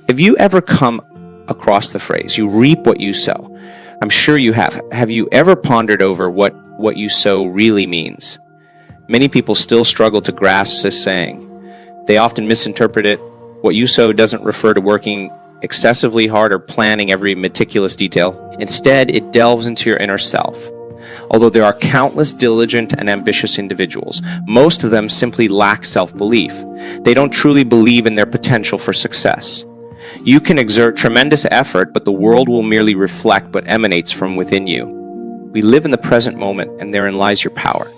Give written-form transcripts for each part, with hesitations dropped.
Have you ever come across the phrase, you reap what you sow? I'm sure you have. Have you ever pondered over what you sow really means? Many people still struggle to grasp this saying. They often misinterpret it. What you sow doesn't refer to working excessively hard or planning every meticulous detail. Instead, it delves into your inner self. Although there are countless diligent and ambitious individuals, most of them simply lack self-belief. They don't truly believe in their potential for success. You can exert tremendous effort, but the world will merely reflect what emanates from within you. We live in the present moment, and therein lies your power.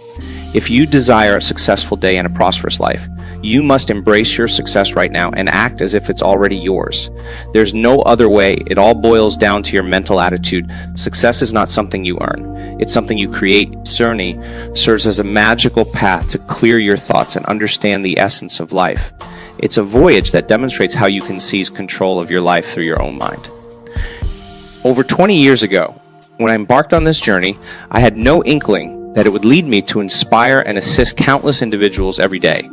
If you desire a successful day and a prosperous life, you must embrace your success right now and act as if it's already yours. There's no other way. It all boils down to your mental attitude. Success is not something you earn. It's something you create. Journey serves as a magical path to clear your thoughts and understand the essence of life. It's a voyage that demonstrates how you can seize control of your life through your own mind. Over 20 years ago, when I embarked on this journey, I had no inkling that it would lead me to inspire and assist countless individuals every day.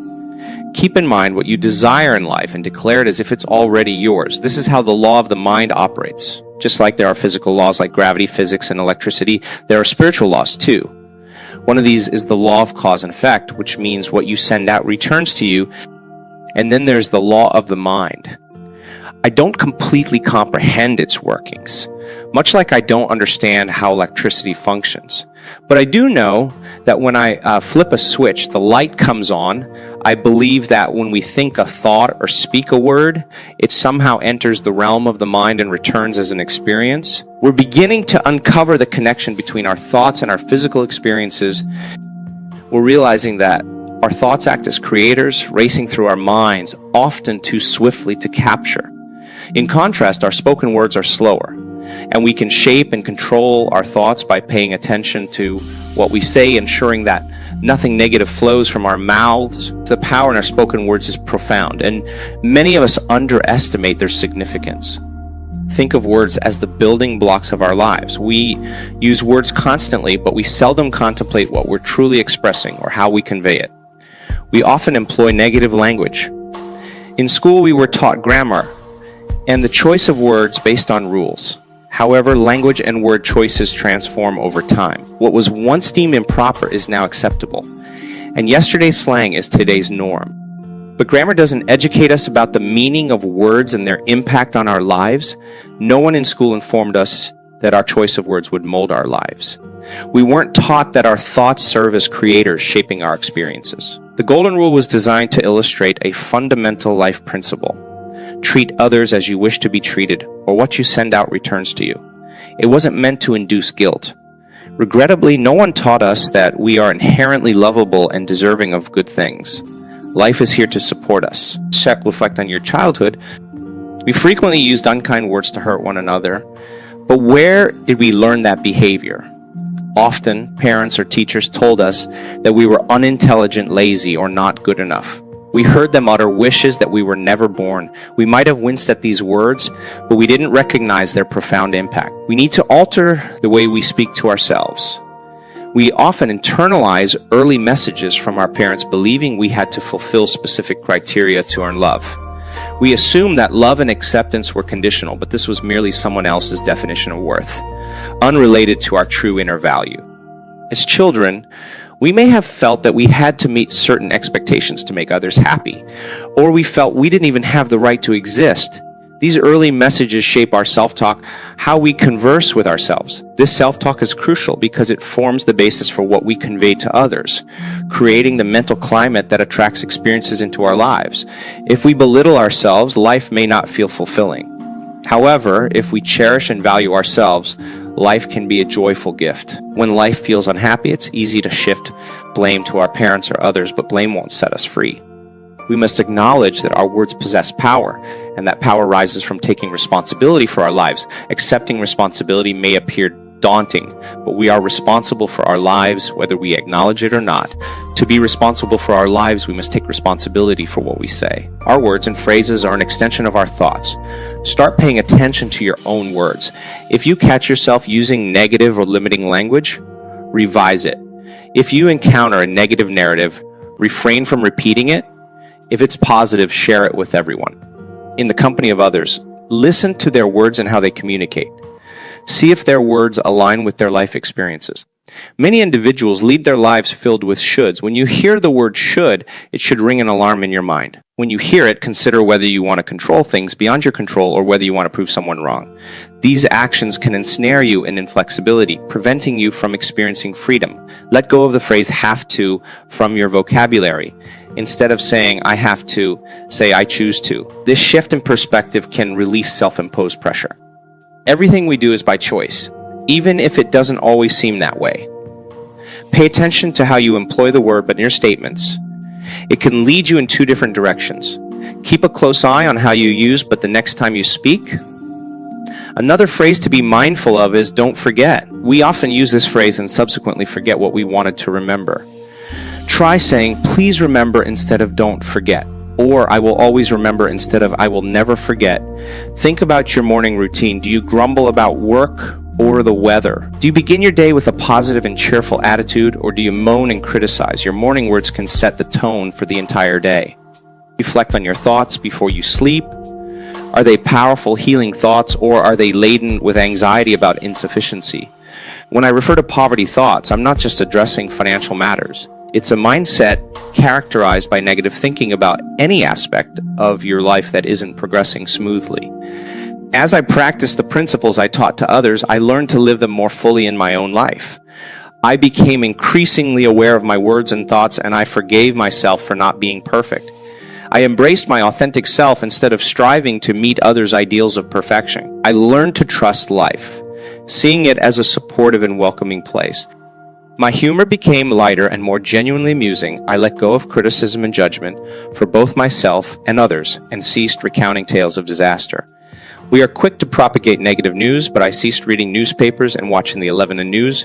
Keep in mind what you desire in life and declare it as if it's already yours. This is how the law of the mind operates. Just like there are physical laws like gravity, physics, and electricity, there are spiritual laws too. One of these is the law of cause and effect, which means what you send out returns to you. And then there's the law of the mind. I don't completely comprehend its workings, much like I don't understand how electricity functions. But I do know that when I flip a switch, the light comes on. I believe that when we think a thought or speak a word, it somehow enters the realm of the mind and returns as an experience. We're beginning to uncover the connection between our thoughts and our physical experiences. We're realizing that our thoughts act as creators, racing through our minds, often too swiftly to capture. In contrast, our spoken words are slower, and we can shape and control our thoughts by paying attention to what we say, ensuring that nothing negative flows from our mouths. The power in our spoken words is profound, and many of us underestimate their significance. Think of words as the building blocks of our lives. We use words constantly, but we seldom contemplate what we're truly expressing or how we convey it. We often employ negative language. In school, we were taught grammar and the choice of words based on rules. However, language and word choices transform over time. What was once deemed improper is now acceptable, and yesterday's slang is today's norm. But grammar doesn't educate us about the meaning of words and their impact on our lives. No one in school informed us that our choice of words would mold our lives. We weren't taught that our thoughts serve as creators, shaping our experiences. The Golden Rule was designed to illustrate a fundamental life principle. Treat others as you wish to be treated, or what you send out returns to you. It wasn't meant to induce guilt. Regrettably, no one taught us that we are inherently lovable and deserving of good things. Life is here to support us. Reflect on your childhood. We frequently used unkind words to hurt one another, but where did we learn that behavior? Often, parents or teachers told us that we were unintelligent, lazy, or not good enough. We heard them utter wishes that we were never born. We might have winced at these words, but we didn't recognize their profound impact. We need to alter the way we speak to ourselves. We often internalize early messages from our parents, believing we had to fulfill specific criteria to earn love. We assumed that love and acceptance were conditional, but this was merely someone else's definition of worth, unrelated to our true inner value. As children, we may have felt that we had to meet certain expectations to make others happy, or we felt we didn't even have the right to exist. These early messages shape our self-talk, how we converse with ourselves. This self-talk is crucial because it forms the basis for what we convey to others, creating the mental climate that attracts experiences into our lives. If we belittle ourselves, life may not feel fulfilling. However, if we cherish and value ourselves, life can be a joyful gift. When life feels unhappy, it's easy to shift blame to our parents or others, but blame won't set us free. We must acknowledge that our words possess power, and that power rises from taking responsibility for our lives. Accepting responsibility may appear daunting, but we are responsible for our lives, whether we acknowledge it or not. To be responsible for our lives, we must take responsibility for what we say. Our words and phrases are an extension of our thoughts. Start paying attention to your own words. If you catch yourself using negative or limiting language, revise it. If you encounter a negative narrative, refrain from repeating it. If it's positive, share it with everyone. in the company of others, listen to their words and how they communicate. See if their words align with their life experiences. Many individuals lead their lives filled with shoulds. When you hear the word should, it should ring an alarm in your mind. When you hear it, consider whether you want to control things beyond your control or whether you want to prove someone wrong. These actions can ensnare you in inflexibility, preventing you from experiencing freedom. Let go of the phrase have to from your vocabulary. Instead of saying I have to, say I choose to. This shift in perspective can release self-imposed pressure. Everything we do is by choice, even if it doesn't always seem that way. Pay attention to how you employ the word but in your statements. It can lead you in two different directions. Keep a close eye on how you use but the next time you speak. Another phrase to be mindful of is don't forget. We often use this phrase and subsequently forget what we wanted to remember. Try saying please remember instead of don't forget. Or I will always remember instead of I will never forget. Think about your morning routine. Do you grumble about work or the weather? Do you begin your day with a positive and cheerful attitude, or do you moan and criticize? Your morning words can set the tone for the entire day. Reflect on your thoughts before you sleep. Are they powerful, healing thoughts, or are they laden with anxiety about insufficiency? When I refer to poverty thoughts, I'm not just addressing financial matters. It's a mindset characterized by negative thinking about any aspect of your life that isn't progressing smoothly. As I practiced the principles I taught to others, I learned to live them more fully in my own life. I became increasingly aware of my words and thoughts, and I forgave myself for not being perfect. I embraced my authentic self instead of striving to meet others' ideals of perfection. I learned to trust life, seeing it as a supportive and welcoming place. My humor became lighter and more genuinely amusing. I let go of criticism and judgment for both myself and others and ceased recounting tales of disaster. We are quick to propagate negative news, but I ceased reading newspapers and watching the 11 news.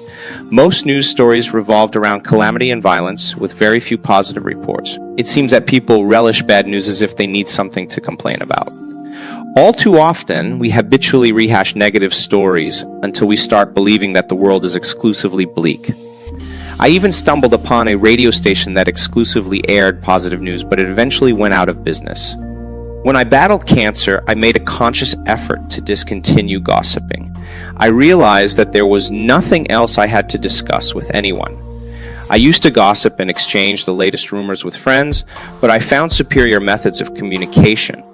Most news stories revolved around calamity and violence, with very few positive reports. It seems that people relish bad news as if they need something to complain about. All too often, we habitually rehash negative stories until we start believing that the world is exclusively bleak. I even stumbled upon a radio station that exclusively aired positive news, but it eventually went out of business. When I battled cancer, I made a conscious effort to discontinue gossiping. I realized that there was nothing else I had to discuss with anyone. I used to gossip and exchange the latest rumors with friends, but I found superior methods of communication.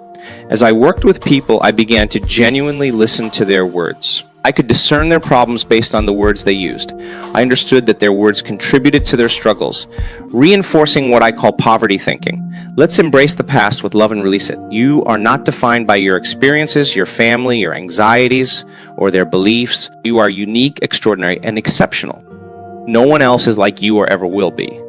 As I worked with people, I began to genuinely listen to their words. I could discern their problems based on the words they used. I understood that their words contributed to their struggles, reinforcing what I call poverty thinking. Let's embrace the past with love and release it. You are not defined by your experiences, your family, your anxieties, or their beliefs. You are unique, extraordinary, and exceptional. No one else is like you or ever will be.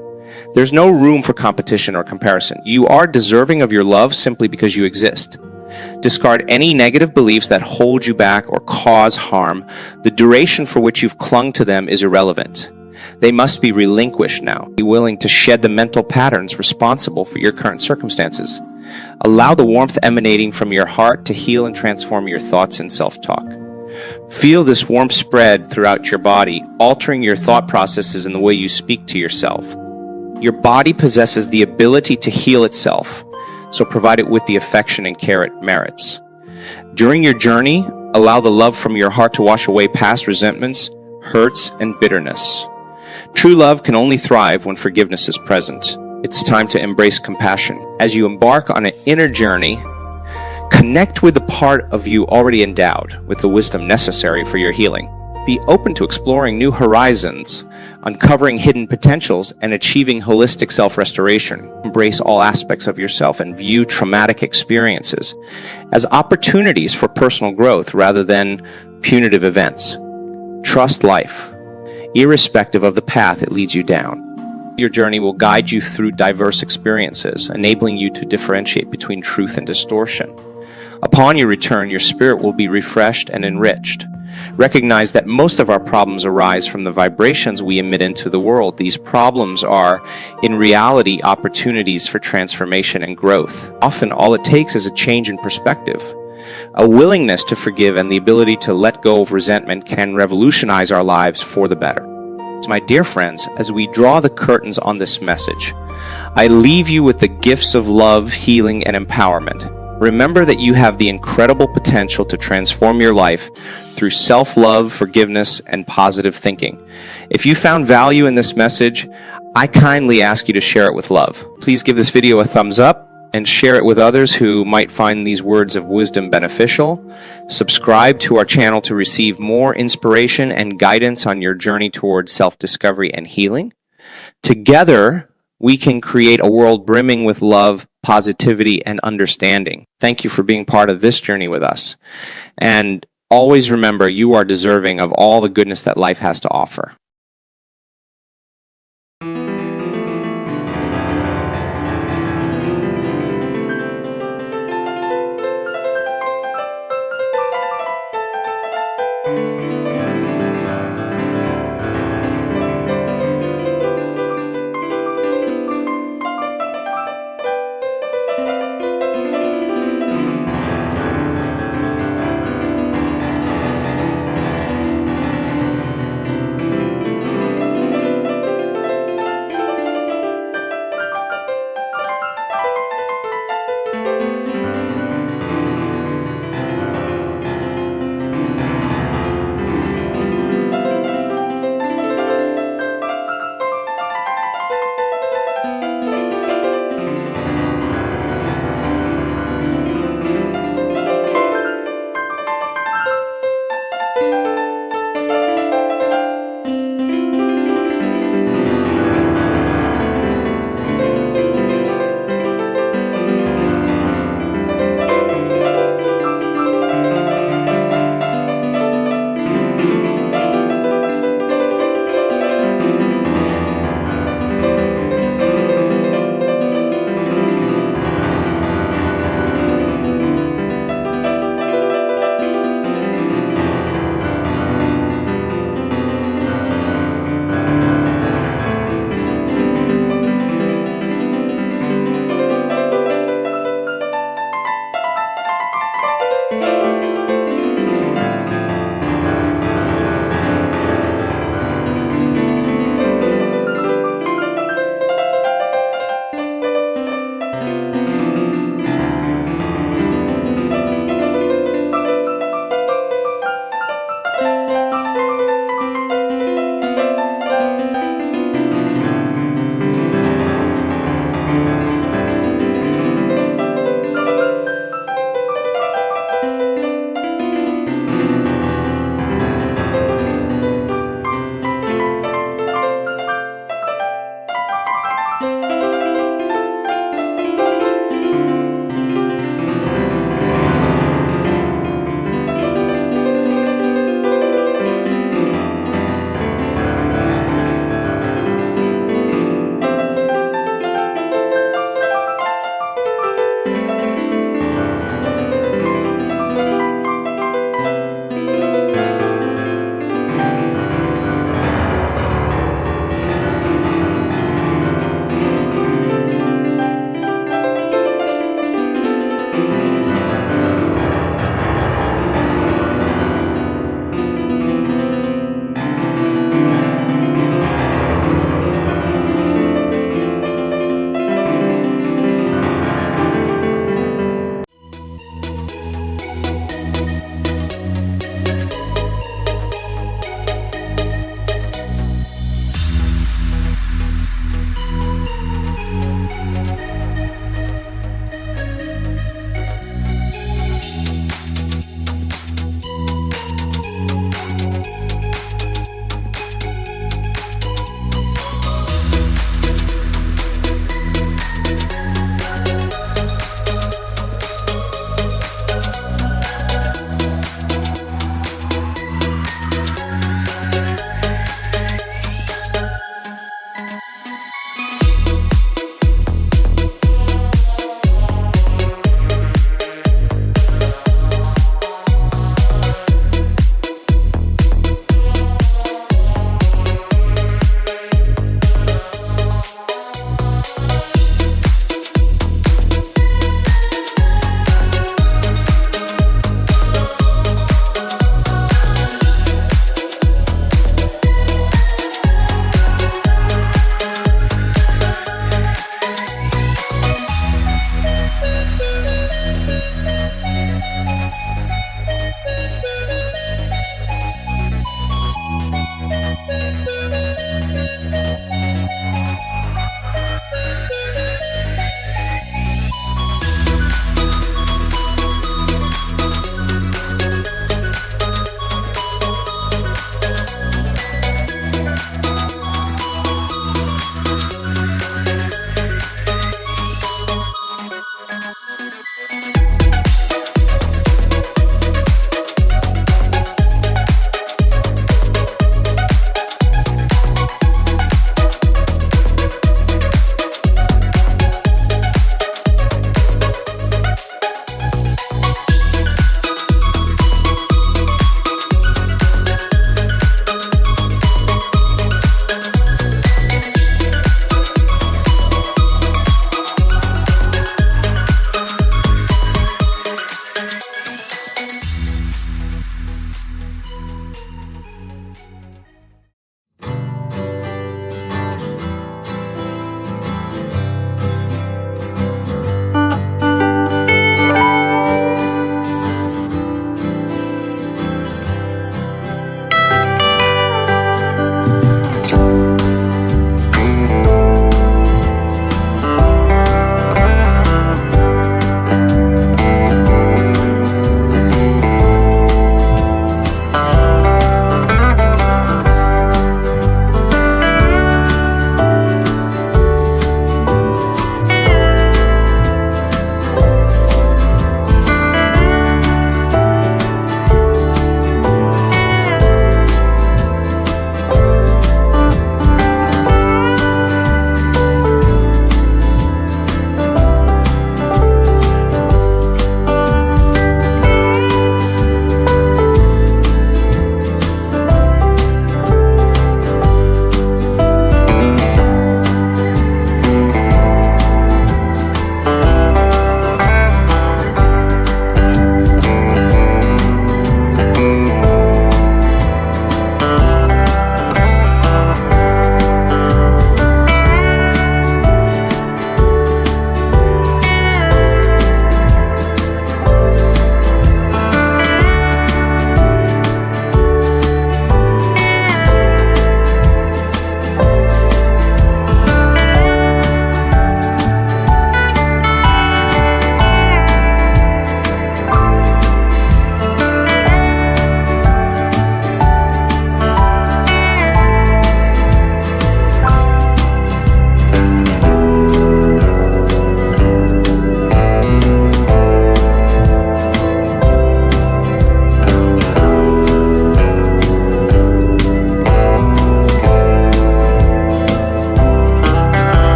There's no room for competition or comparison. You are deserving of your love simply because you exist. Discard any negative beliefs that hold you back or cause harm. The duration for which you've clung to them is irrelevant. They must be relinquished now. Be willing to shed the mental patterns responsible for your current circumstances. Allow the warmth emanating from your heart to heal and transform your thoughts and self-talk. Feel this warmth spread throughout your body, altering your thought processes and the way you speak to yourself. Your body possesses the ability to heal itself, so provide it with the affection and care it merits. During your journey, allow the love from your heart to wash away past resentments, hurts, and bitterness. True love can only thrive when forgiveness is present. It's time to embrace compassion. As you embark on an inner journey, connect with the part of you already endowed with the wisdom necessary for your healing. Be open to exploring new horizons, uncovering hidden potentials, and achieving holistic self-restoration. Embrace all aspects of yourself and view traumatic experiences as opportunities for personal growth rather than punitive events. Trust life, irrespective of the path it leads you down. Your journey will guide you through diverse experiences, enabling you to differentiate between truth and distortion. Upon your return, your spirit will be refreshed and enriched. Recognize that most of our problems arise from the vibrations we emit into the world. These problems are, in reality, opportunities for transformation and growth. Often, all it takes is a change in perspective. A willingness to forgive and the ability to let go of resentment can revolutionize our lives for the better. My dear friends, as we draw the curtains on this message, I leave you with the gifts of love, healing, and empowerment. Remember that you have the incredible potential to transform your life through self-love, forgiveness, and positive thinking. If you found value in this message, I kindly ask you to share it with love. Please give this video a thumbs up and share it with others who might find these words of wisdom beneficial. Subscribe to our channel to receive more inspiration and guidance on your journey towards self-discovery and healing. Together, we can create a world brimming with love, positivity, and understanding. Thank you for being part of this journey with us. And always remember, you are deserving of all the goodness that life has to offer.